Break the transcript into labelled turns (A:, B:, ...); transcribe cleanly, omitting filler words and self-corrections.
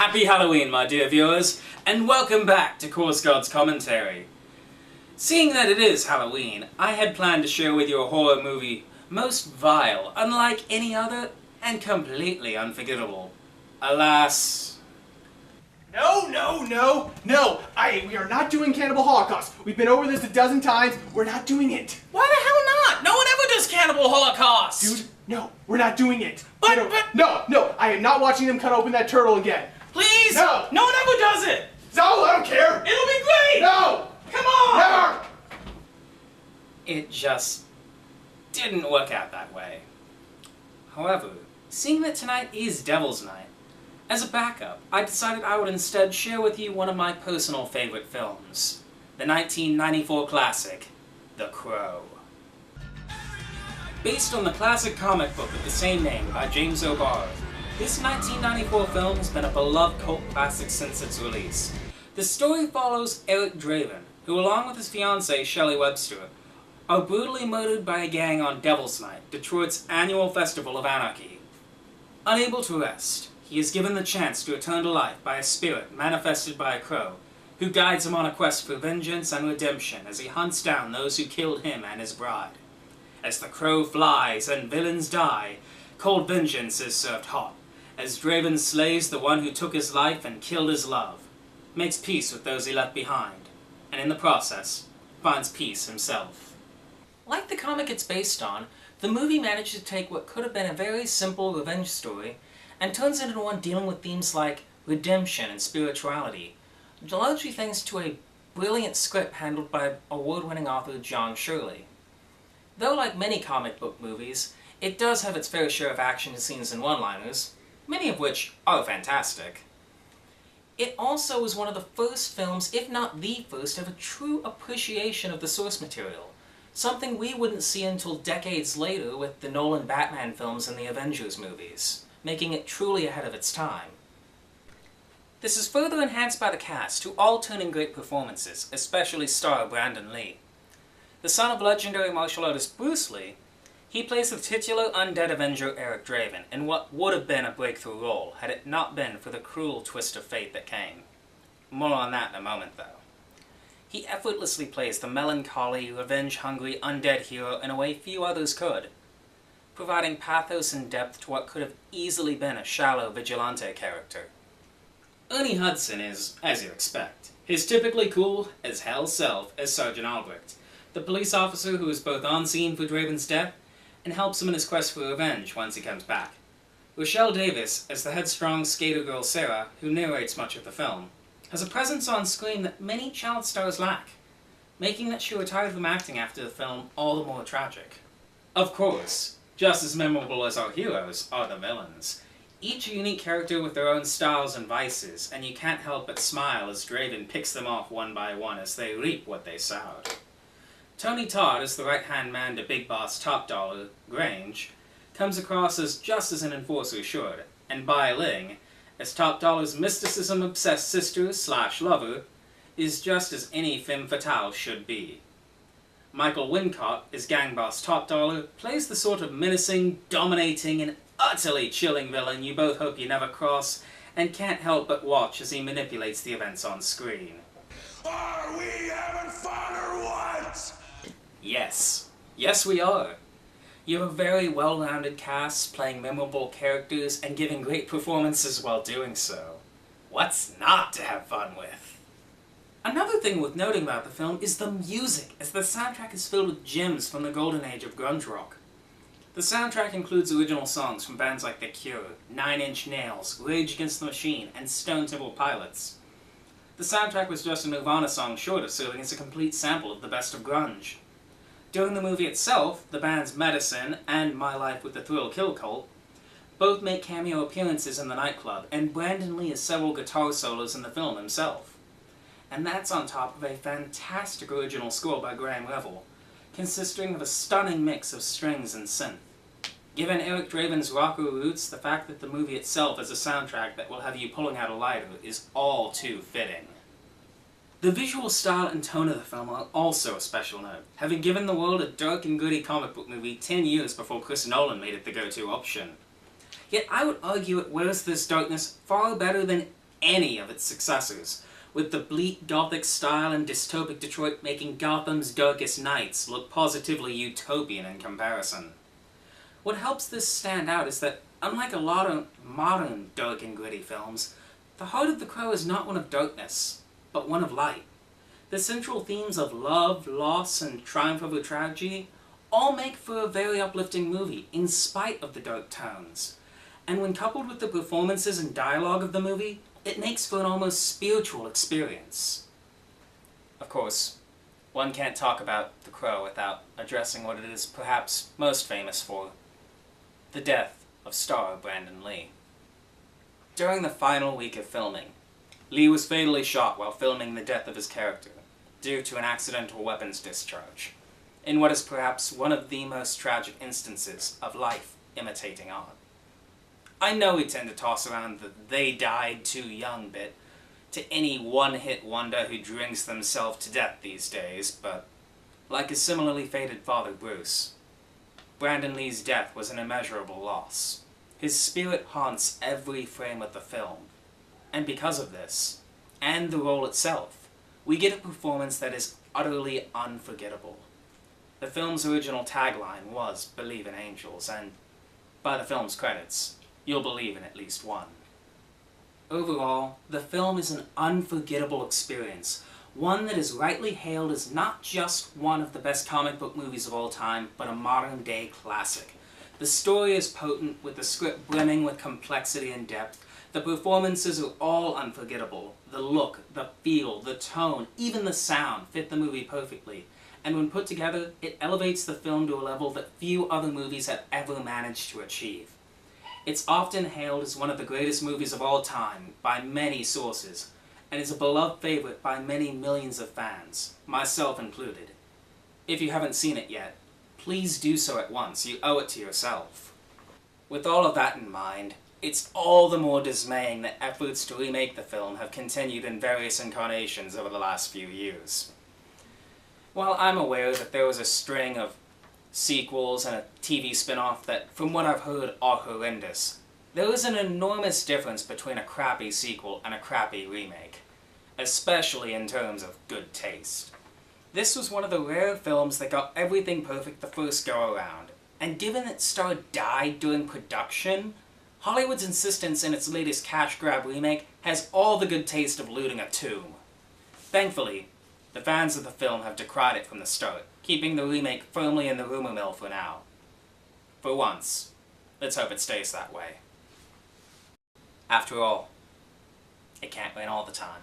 A: Happy Halloween, my dear viewers, and welcome back to Korsgaard's commentary. Seeing that it is Halloween, I had planned to share with you a horror movie most vile, unlike any other, and completely unforgettable. Alas...
B: No! We are not doing Cannibal Holocaust. We've been over this a dozen times. We're not doing it.
A: Why the hell not? No one ever does Cannibal Holocaust!
B: Dude, no, we're not doing it.
A: But...
B: No, I am not watching them cut open that turtle again.
A: Please!
B: No!
A: No one ever does it!
B: No, I don't care!
A: It'll be great!
B: No!
A: Come on!
B: Never!
A: It just didn't work out that way. However, seeing that tonight is Devil's Night, as a backup, I decided I would instead share with you one of my personal favorite films, the 1994 classic, The Crow. Based on the classic comic book of the same name by James O'Barr, this 1994 film has been a beloved cult classic since its release. The story follows Eric Draven, who along with his fiancée Shelley Webster, are brutally murdered by a gang on Devil's Night, Detroit's annual festival of anarchy. Unable to rest, he is given the chance to return to life by a spirit manifested by a crow, who guides him on a quest for vengeance and redemption as he hunts down those who killed him and his bride. As the crow flies and villains die, cold vengeance is served hot, as Draven slays the one who took his life and killed his love, makes peace with those he left behind, and in the process, finds peace himself. Like the comic it's based on, the movie managed to take what could have been a very simple revenge story and turns it into one dealing with themes like redemption and spirituality, largely thanks to a brilliant script handled by award-winning author John Shirley. Though like many comic book movies, it does have its fair share of action scenes and one-liners, many of which are fantastic. It also was one of the first films, if not the first, to have a true appreciation of the source material, something we wouldn't see until decades later with the Nolan Batman films and the Avengers movies, making it truly ahead of its time. This is further enhanced by the cast, who all turn in great performances, especially star Brandon Lee. The son of legendary martial artist Bruce Lee, he plays the titular undead Avenger Eric Draven in what would have been a breakthrough role had it not been for the cruel twist of fate that came. More on that in a moment, though. He effortlessly plays the melancholy, revenge-hungry undead hero in a way few others could, providing pathos and depth to what could have easily been a shallow vigilante character. Ernie Hudson is, as you expect, his typically cool as hell self as Sergeant Albrecht, the police officer who is both on scene for Draven's death and helps him in his quest for revenge once he comes back. Rochelle Davis as the headstrong skater girl Sarah, who narrates much of the film, has a presence on screen that many child stars lack, making that she retired from acting after the film all the more tragic. Of course, just as memorable as our heroes are the villains. Each a unique character with their own styles and vices, and you can't help but smile as Draven picks them off one by one as they reap what they sowed. Tony Todd, as the right-hand man to Big Boss Top Dollar, Grange, comes across as just as an enforcer should, and Bai Ling, as Top Dollar's mysticism-obsessed sister/lover, is just as any femme fatale should be. Michael Wincott, as gang boss Top Dollar, plays the sort of menacing, dominating, and utterly chilling villain you both hope you never cross, and can't help but watch as he manipulates the events on screen.
C: Are we having fun or what?
A: Yes. Yes, we are. You have a very well-rounded cast, playing memorable characters and giving great performances while doing so. What's not to have fun with? Another thing worth noting about the film is the music, as the soundtrack is filled with gems from the golden age of grunge rock. The soundtrack includes original songs from bands like The Cure, 9 Inch Nails, Rage Against the Machine, and Stone Temple Pilots. The soundtrack was just a Nirvana song short of serving as a complete sample of the best of grunge. During the movie itself, the bands Medicine and My Life with the Thrill Kill Cult both make cameo appearances in the nightclub, and Brandon Lee has several guitar solos in the film himself. And that's on top of a fantastic original score by Graham Revel, consisting of a stunning mix of strings and synth. Given Eric Draven's rocker roots, the fact that the movie itself is a soundtrack that will have you pulling out a lighter is all too fitting. The visual style and tone of the film are also a special note, having given the world a dark and gritty comic book movie 10 years before Chris Nolan made it the go-to option. Yet I would argue it wears this darkness far better than any of its successors, with the bleak Gothic style and dystopic Detroit making Gotham's darkest nights look positively utopian in comparison. What helps this stand out is that, unlike a lot of modern dark and gritty films, the heart of The Crow is not one of darkness, but one of light. The central themes of love, loss, and triumph over tragedy all make for a very uplifting movie, in spite of the dark tones. And when coupled with the performances and dialogue of the movie, it makes for an almost spiritual experience. Of course, one can't talk about The Crow without addressing what it is perhaps most famous for: the death of star Brandon Lee. During the final week of filming, Lee was fatally shot while filming the death of his character, due to an accidental weapons discharge, in what is perhaps one of the most tragic instances of life imitating art. I know we tend to toss around the "they died too young" bit to any one-hit wonder who drinks themselves to death these days, but like his similarly fated father Bruce, Brandon Lee's death was an immeasurable loss. His spirit haunts every frame of the film, and because of this, and the role itself, we get a performance that is utterly unforgettable. The film's original tagline was "Believe in Angels," and by the film's credits, you'll believe in at least one. Overall, the film is an unforgettable experience, one that is rightly hailed as not just one of the best comic book movies of all time, but a modern-day classic. The story is potent, with the script brimming with complexity and depth. The performances are all unforgettable. The look, the feel, the tone, even the sound fit the movie perfectly. And when put together, it elevates the film to a level that few other movies have ever managed to achieve. It's often hailed as one of the greatest movies of all time by many sources, and is a beloved favorite by many millions of fans, myself included. If you haven't seen it yet, please do so at once. You owe it to yourself. With all of that in mind, it's all the more dismaying that efforts to remake the film have continued in various incarnations over the last few years. While I'm aware that there was a string of sequels and a TV spin-off that, from what I've heard, are horrendous, there is an enormous difference between a crappy sequel and a crappy remake, especially in terms of good taste. This was one of the rare films that got everything perfect the first go-around, and given that Star died during production, Hollywood's insistence in its latest cash grab remake has all the good taste of looting a tomb. Thankfully, the fans of the film have decried it from the start, keeping the remake firmly in the rumor mill for now. For once, let's hope it stays that way. After all, it can't rain all the time.